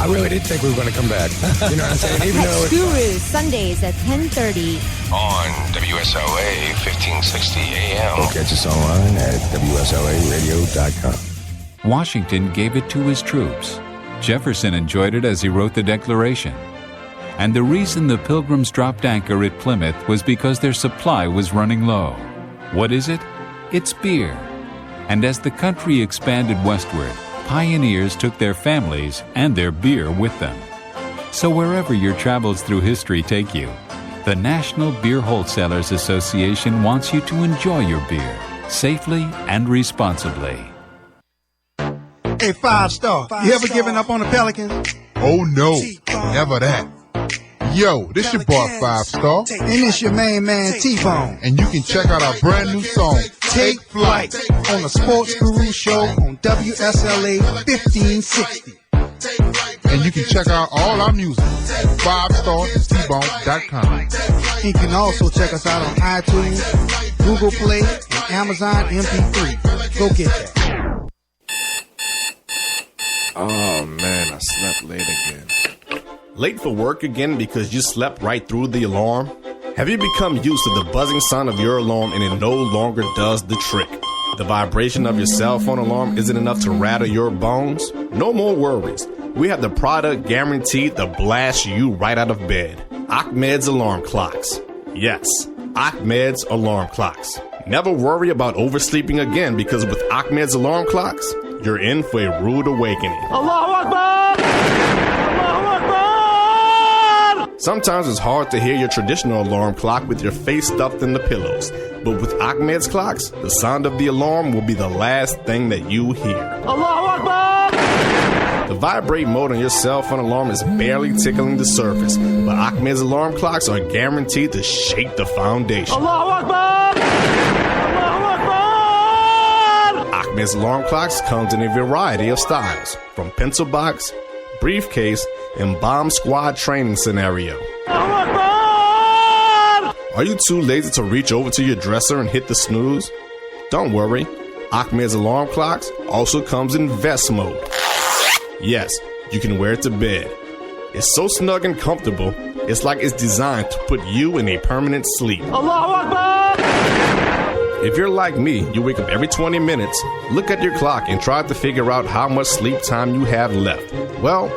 I really did think we were going to come back. You know what I'm saying? Even though Guru, Sundays at 10:30. On WSLA 1560 AM. Or catch us online at WSLAradio.com. Washington gave it to his troops. Jefferson enjoyed it as he wrote the Declaration. And the reason the Pilgrims dropped anchor at Plymouth was because their supply was running low. What is it? It's beer. And as the country expanded westward, pioneers took their families and their beer with them. So wherever your travels through history take you, the National Beer Wholesalers Association wants you to enjoy your beer safely and responsibly. Hey, 5-star, you ever given up on the Pelicans? Oh no, never that. Yo, this your boy 5-star. And this your main man T-Bone. And you can check out our brand new song, Take Flight, on the Sports Guru Show on WSLA 1560. And you can check out all our music at 5starandtbone.com. You can also check us out on iTunes, Google Play, and Amazon MP3. Go get that. Oh man, I slept late again. Late for work again because you slept right through the alarm? Have you become used to the buzzing sound of your alarm and it no longer does the trick? The vibration of your cell phone alarm isn't enough to rattle your bones? No more worries. We have the product guaranteed to blast you right out of bed. Achmed's Alarm Clocks. Yes, Achmed's Alarm Clocks. Never worry about oversleeping again because with Achmed's Alarm Clocks, you're in for a rude awakening. Allahu Akbar! Allahu Akbar! Sometimes it's hard to hear your traditional alarm clock with your face stuffed in the pillows. But with Achmed's clocks, the sound of the alarm will be the last thing that you hear. Allahu Akbar! The vibrate mode on your cell phone alarm is barely tickling the surface, but Achmed's alarm clocks are guaranteed to shake the foundation. Allahu Akbar! Allahu Akbar! Achmed's alarm clocks comes in a variety of styles, from pencil box, briefcase, and bomb squad training scenario. Allahu Akbar! Are you too lazy to reach over to your dresser and hit the snooze? Don't worry, Achmed's alarm clocks also comes in vest mode. Yes, you can wear it to bed. It's so snug and comfortable, it's like it's designed to put you in a permanent sleep. Allahu Akbar! If you're like me, you wake up every 20 minutes, look at your clock, and try to figure out how much sleep time you have left. Well,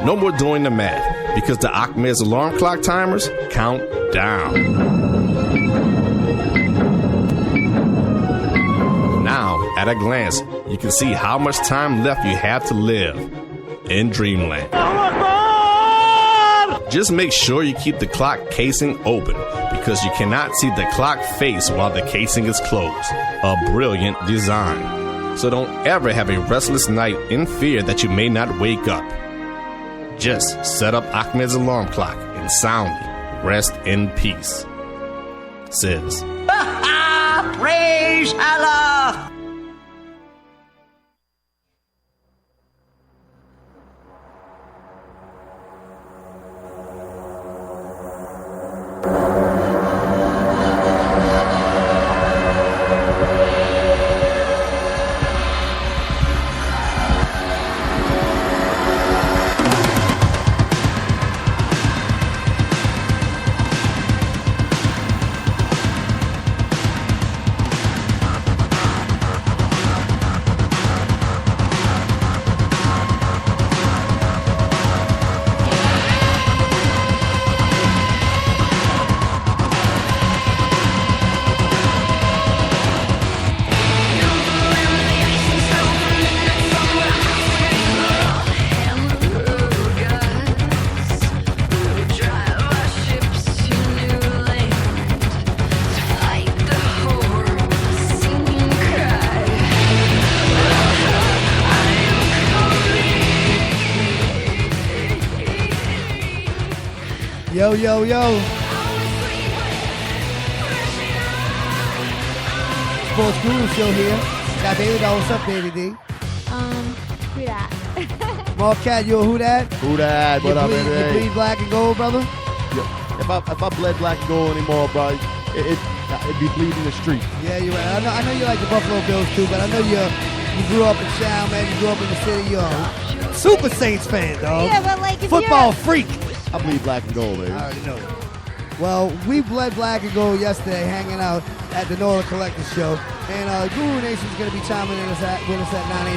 no more doing the math, because the Achmed's alarm clock timers count down. Now, at a glance, you can see how much time left you have to live in Dreamland. Just make sure you keep the clock casing open, because you cannot see the clock face while the casing is closed. A brilliant design. So don't ever have a restless night in fear that you may not wake up. Just set up Achmed's alarm clock and soundly rest in peace. Says. Praise Allah! Yo, yo, yo. Sports Guru Show here. Got Baby Doll. What's up, Baby D? Who that? Marquette, you a who that? Who that? What up, baby? You bleed black and gold, brother? Yeah. If I bled black and gold anymore, bro, it'd be bleeding the street. Yeah, you're right. I know you like the Buffalo Bills too, but I know you grew up in Chow, man. You grew up in the city, yo. Super Saints fan, dog. Yeah, but like if Football you're, freak. I bleed black and gold, baby. I already know. Well, we bled black and gold yesterday, hanging out at the Nola Collector Show, and Guru Nation is going to be chiming in with us at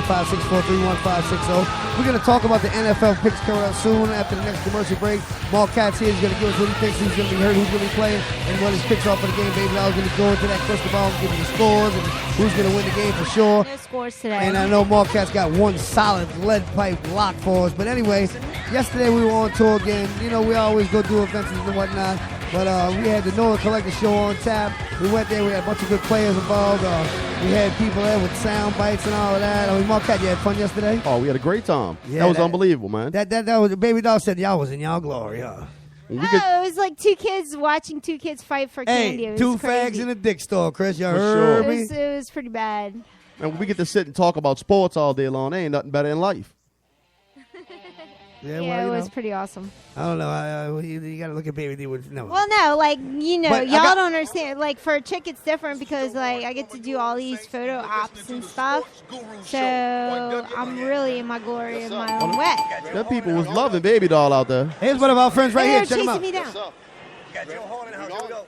985-643-1560. We're going to talk about the NFL picks coming up soon after the next commercial break. Mark Katz here is going to give us what he thinks who's going to be hurt, who's going to be playing, and what his picks are for the game. Baby, I was going to go into that crystal ball and give you the scores and who's going to win the game for sure. no scores today. And I know Mark Katz got one solid lead pipe lock for us. But anyways, yesterday we were on tour again. You know, we always go do events and whatnot. But we had the Nola Collector Show on tap. We went there. We had a bunch of good players involved. We had people there with sound bites and all of that. I mean, Mark Katz, you had fun yesterday? Oh, we had a great time. Yeah, that was unbelievable, man. That was Baby Doll said y'all was in y'all glory, huh? it was like two kids watching two kids fight for candy. It was two crazy. fags in a dick store, Chris. You For heard sure. me? It was pretty bad. And we get to sit and talk about sports all day long. There ain't nothing better in life. Yeah, Yeah, it was pretty awesome. I don't know. You got to look at Baby D with no. Well, no, like, you know, But I y'all got- don't understand. Like, for a chick, it's different because, like, I get to do all these photo ops and stuff. So I'm really in my glory in my own way. That people was loving Baby Doll out there. Here's one of our friends right They're here. Check him out. chasing me down. Got Joe Horn in the house. Here we go.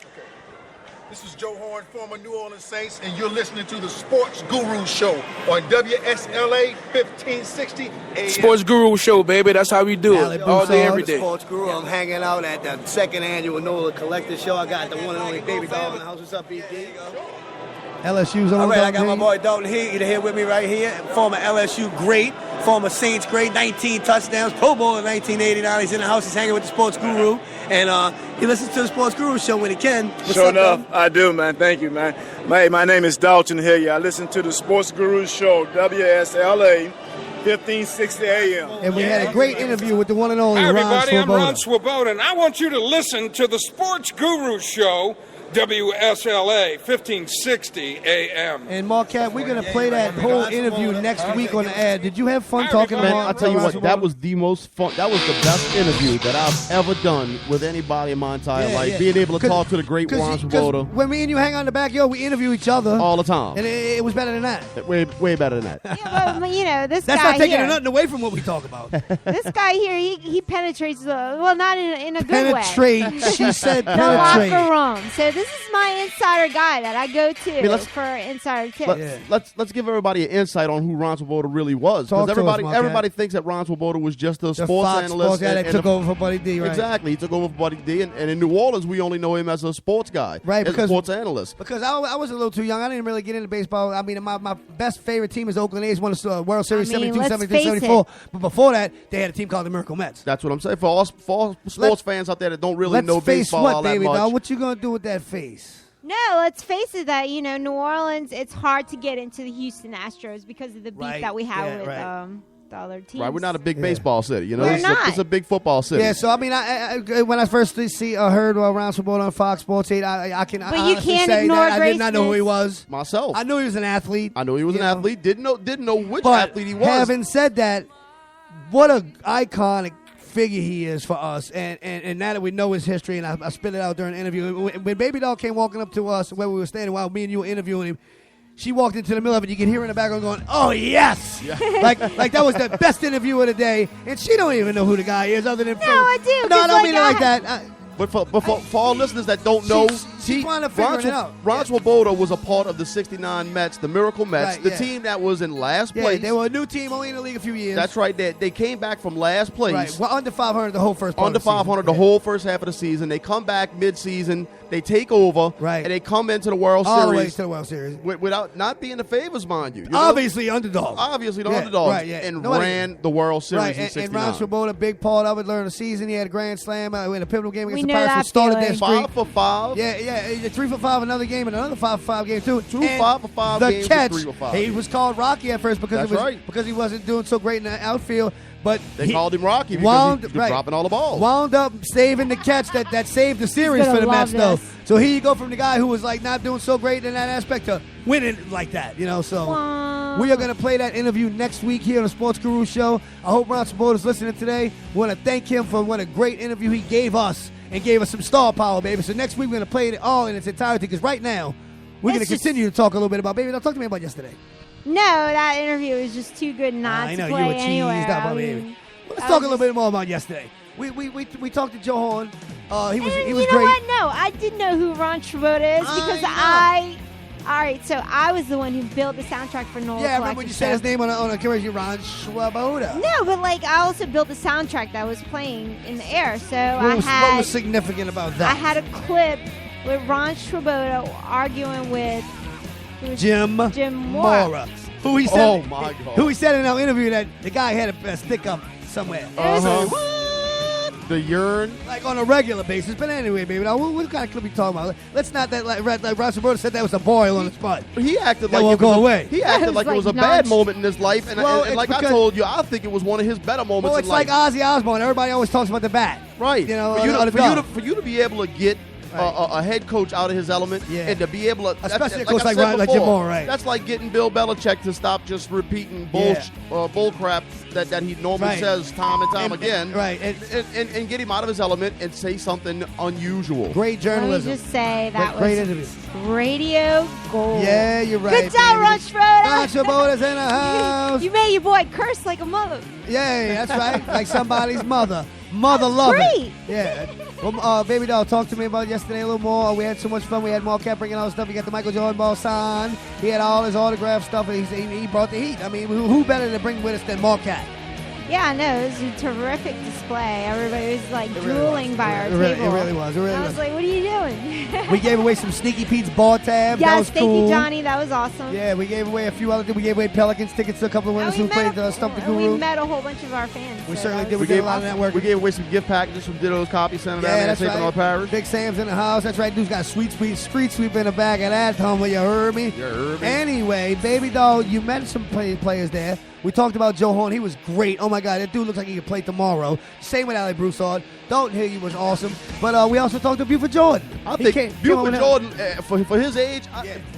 This is Joe Horn, former New Orleans Saints, and you're listening to the Sports Guru Show on WSLA 1560 AM. Sports Guru Show, baby. That's how we do it. All day, every day. Sports Guru. I'm hanging out at the second annual Nola Collector Show. I got the one and only Baby Doll in the house. What's up, BD? LSU's on. All right, I got my Dalton boy Dalton here with me right here. Former LSU great, former Saints great, 19 touchdowns, Pro Bowl in 1989. He's in the house. He's hanging with the Sports Guru, and he listens to the Sports Guru Show when he can. What's Sure up, enough, Dalton? I do, man. Thank you, man. My name is Dalton here. Yeah, I listen to the Sports Guru Show, WSLA, 1560 AM. And we had a great interview with the one and only Hi, Ron everybody. I'm Ron Swoboda. Swoboda, and I want you to listen to the Sports Guru Show, WSLA 1560 AM. And Marquette, we're going to play that whole interview next week on the ad. Did you have fun talking Man, to I'll tell you Ron what, that Swoboda? was the most fun. That was the best interview that I've ever done with anybody in my entire life. Being able to talk to the great Ron Swoboda When me and you hang out in the backyard, we interview each other. all the time. And it was better than that. Way better than that. Yeah, but, you know, this That's guy not taking here, nothing away from what we talk about. this guy here, he penetrates well, not in a good Penetrate. way. She said the penetrate. locker room. So this is my insider guy that I go to Hey, let's- for insider tips. Let's give everybody an insight on who Ron Swoboda really was. Talk Because to us, Marquette. everybody thinks that Ron Swoboda was just a The sports Fox analyst. sports guy that took a- over for Buddy D, right? Exactly. He took over for Buddy D. And in New Orleans, we only know him as a sports guy. Right, as a because- sports analyst. Because I was a little too young. I didn't really get into baseball. I mean, my best favorite team is Oakland A's, won the World Series I mean, 72, let's 73, face 74. But before that, they had a team called the Miracle Mets. That's what I'm saying. For all sports fans out there that don't really Let's know face baseball what, all that baby much. doll? What you going to do with that face? No, let's face it that, you know, New Orleans, it's hard to get into the Houston Astros because of the beef Right, that we have yeah, with right. The other teams. Right, we're not a big baseball city. You know, We're it's not. a big football city. Yeah, so I mean, I when I first heard Ron Swoboda on Fox Sports 8, I can But you honestly can't say ignore that I Grace did not know who he Smith. was. Myself. I knew he was an athlete. I knew he was an You know. athlete. Didn't know which But athlete he was. having said that, what a iconic figure he is for us, and now that we know his history, and I spit it out during the interview. When Baby Doll came walking up to us where we were standing while me and you were interviewing him, she walked into the middle of it. You could hear her in the background going, "Oh yes!" like that was the best interview of the day, and she don't even know who the guy is other than No, I do. No, I 'cause, don't mean it like I- that. But for all listeners that don't know, She's trying to figure it out. Ron Swoboda was a part of the '69 Mets, the Miracle Mets, Right, the yeah. team that was in last Yeah, place. they were a new team, only in the league a few years. That's right. They came back from last place. Right, well, under 500 the whole first part Under of the season. 500 the whole first half of the season. They come back mid-season. They take over. Right. And they come into the World All the Series. way to the World Series. Without not being the favors, mind you. You know? Obviously underdogs. Obviously the Yeah, underdogs. right, yeah. And Nobody- ran the World Series Right, in and 69. Ron Swoboda, a big part of it, during the season. He had a grand slam in a pivotal game We against the know Pirates, that which started their feeling. streak. 5 for 5. Yeah, 3 for 5 another game, and another 5 for 5 game too. Two And 5 for 5 the games and catch, 3 for 5. he was called Rocky at first because That's right. because he wasn't doing so great in the outfield. But They he called him Rocky because wound, he was right, dropping all the balls. Wound up saving the catch that saved the series gonna for the Mets, love though. this. So here you go from the guy who was like not doing so great in that aspect to winning like that, you know. So we are going to play that interview next week here on the Sports Guru Show. I hope Ron Swoboda is listening today. We want to thank him for what a great interview he gave us and gave us some star power, baby. So next week we're going to play it all in its entirety because right now we're going to It's just- continue to talk a little bit about, baby, now talk to me about yesterday. No, that interview was just too good not I to know play you were anywhere. cheesed up, I baby. mean, Let's I talk a was little bit more about yesterday. We talked to Joe Horn. He was you know great. what? No, I didn't know who Ron Swoboda is because all right, so I was the one who built the soundtrack for Noel. Yeah, I remember when you said his name on a commercial, Ron Swoboda. No, but like I also built the soundtrack that was playing in the air. So What I was significant about that? I had a clip with Ron Swoboda arguing with Jim Mora. Who he said? Oh, my God. Who he said in our interview that the guy had a stick up somewhere. The urine. Like on a regular basis. But anyway, baby, now what kind of clip we talking about? Let's not that like Ron Swoboda said that was a boil on the spot. He acted That like won't it was go a- away. He acted like it was a bad moment in his life, and, Well, and it's like I because- told you, I think it was one of his better moments Well, in it's life. like Ozzy Osbourne. Everybody always talks about the bat. Right. You know, for you, on to, the for, you dog. to, for you to be able to get a head coach out of his element and to be able to, Especially, of like course, I like said Ron- like before, Jim Moore, right. That's like getting Bill Belichick to stop just repeating bull crap that he normally Right. says time and time again. Right. And get him out of his element and say something unusual. Great journalism. Let me just say that Great was interview. radio gold. Yeah, you're right. Good job, baby. Ron Swoboda. Ron Swoboda's in the house. You made your boy curse like a mother. Yeah, that's right. Like somebody's mother. Mother loving. great. Yeah. Well, Baby Doll, talk to me about yesterday a little more. We had so much fun. We had Marquette bringing all the stuff. We got the Michael Jordan ball signed. He had all his autograph stuff. And he brought the heat. I mean, who better to bring with us than Marquette? Yeah, no, it was a terrific display. Everybody was like drooling by our It table. really was. It really I was was. like, what are you doing? We gave away some Sneaky Pete's bar tabs. That Yes, was thank cool. you, Johnny. That was awesome. Yeah, we gave away a few other things. We gave away Pelicans tickets to a couple of winners who played Stump the And we Guru. met a whole bunch of our fans. We so certainly that did. was We did a lot of networking. We gave away some gift packages from Ditto's Copy Center down Yeah, there in that's St. right. Bernard Parish. Big Sam's in the house. That's right. Dude's got street sweep in the back of that hummer. You heard me? You heard me. Anyway, Baby Doll, you met some players there. We talked about Joe Horn. He was great. Oh, my God. That dude looks like he could play tomorrow. Same with Ali Broussard. Don't hear you was awesome. But we also talked to Buford Jordan. I He think came Buford with Jordan, for his age,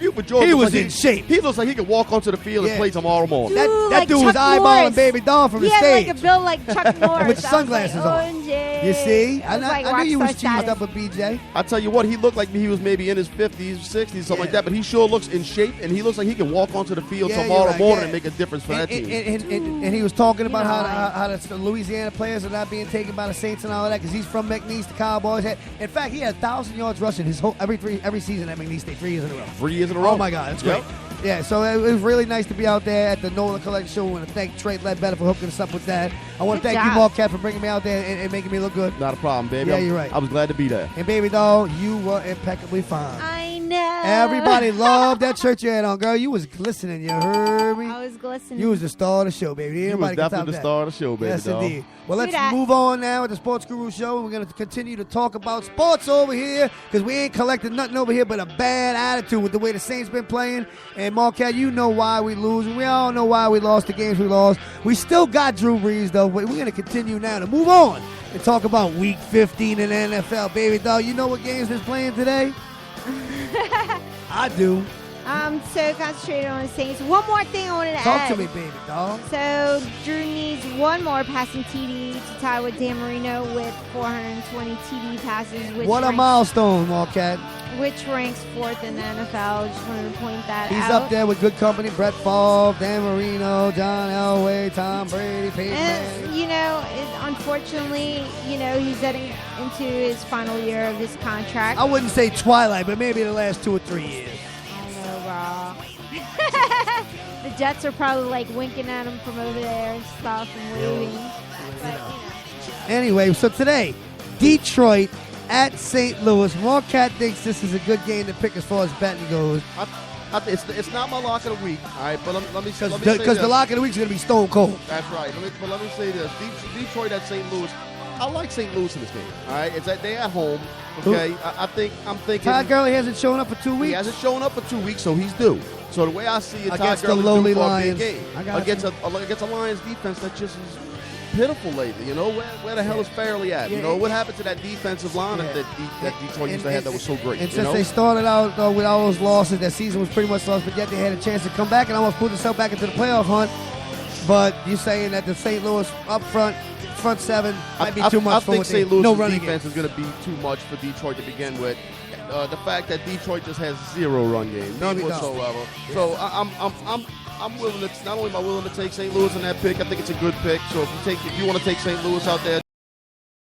Buford Jordan He looks was like in shape. He looks like he could walk onto the field Yeah. and play tomorrow morning. That like dude was Chuck eyeballing Norris. Baby Doll from He the had stage. like a build like Chuck Norris. With sunglasses I was like, on. OMG. You see? I was like, I knew you was rockstar cheesed status. up with BJ. I tell you what, he looked like he was maybe in his 50s, 60s, something like that, but he sure looks in shape, and he looks like he can walk onto the field Yeah, tomorrow you're right, morning yeah. and make a difference for that team. And he was talking about how the Louisiana players are not being taken by the Saints and all of that because he's from McNeese, the Cowboys. In fact, he had 1,000 yards rushing his whole every season at McNeese State, 3 years in a row. 3 years in a row. Oh my God, that's Yep. great. Yeah, so it was really nice to be out there at the Nolan Collection Show. I want to thank Trey Ledbetter for hooking us up with that. I want to Good thank you, job. Marquette, for bringing me out there and making me look good. Not a problem, baby. Yeah, you're right. I was glad to be there. And Baby Doll, you were impeccably fine. I know. Everybody loved that shirt you had on, girl. You was glistening. You heard me. I was glistening. You was the star of the show, baby. You was Everybody can top definitely the that. star of the show, baby Yes, doll. indeed. Well, let's Do that. move on now with the Sports Guru Show. We're going to continue to talk about sports over here because we ain't collecting nothing over here but a bad attitude with the way the Saints been playing. And Marquette, you know why we lose, and we all know why we lost the games we lost. We still got Drew Brees, though, but we're going to continue now to move on and talk about Week 15 in the NFL. Baby doll, you know what games they're playing today? I do. I'm so concentrated on the Saints. One more thing I wanted to Talk add. to me, baby doll. So Drew needs one more passing TD to tie with Dan Marino with 420 TD passes, What a milestone, Marquette. which ranks 4th in the NFL. Just wanted to point that He's out. up there with good company. Brett Favre, Dan Marino, John Elway, Tom Brady, Peyton Manning. And, you know, unfortunately, you know, he's getting into his final year of his contract. I wouldn't say twilight, but maybe the last 2 or 3 years. I know, Raw. The Jets are probably like winking at him from over there and stuff and waving. But, you know. Anyway, so today, Detroit at St. Louis. Marquette thinks this is a good game to pick as far as betting goes. It's not my lock of the week, all right, but let me say Because the lock of the week is going to be stone cold. That's right. Let me say this. Detroit at St. Louis. I like St. Louis in this game. All right, it's that they at home. Okay, I'm thinking. Todd Gurley hasn't shown up for 2 weeks. He hasn't shown up for 2 weeks, so he's due. So the way I see it, Todd Against the Gurley's lowly due for a big Lions. game. I got Against a Lions defense that just is pitiful lately. You know where the hell is Fairley at? Yeah. You know what happened to that defensive line that Detroit used to have that was so great. And you since know? they started out with all those losses, that season was pretty much lost, but yet they had a chance to come back and almost put themselves back into the playoff hunt. But you're saying that the St. Louis up front seven might be too much I for think what St. they Louis' no running defense game. is going to be too much for Detroit to begin with. The fact that Detroit just has zero run game, No, none we don't. whatsoever. So I'm willing to. Not only am I willing to take St. Louis in that pick, I think it's a good pick. So if you want to take St. Louis out there,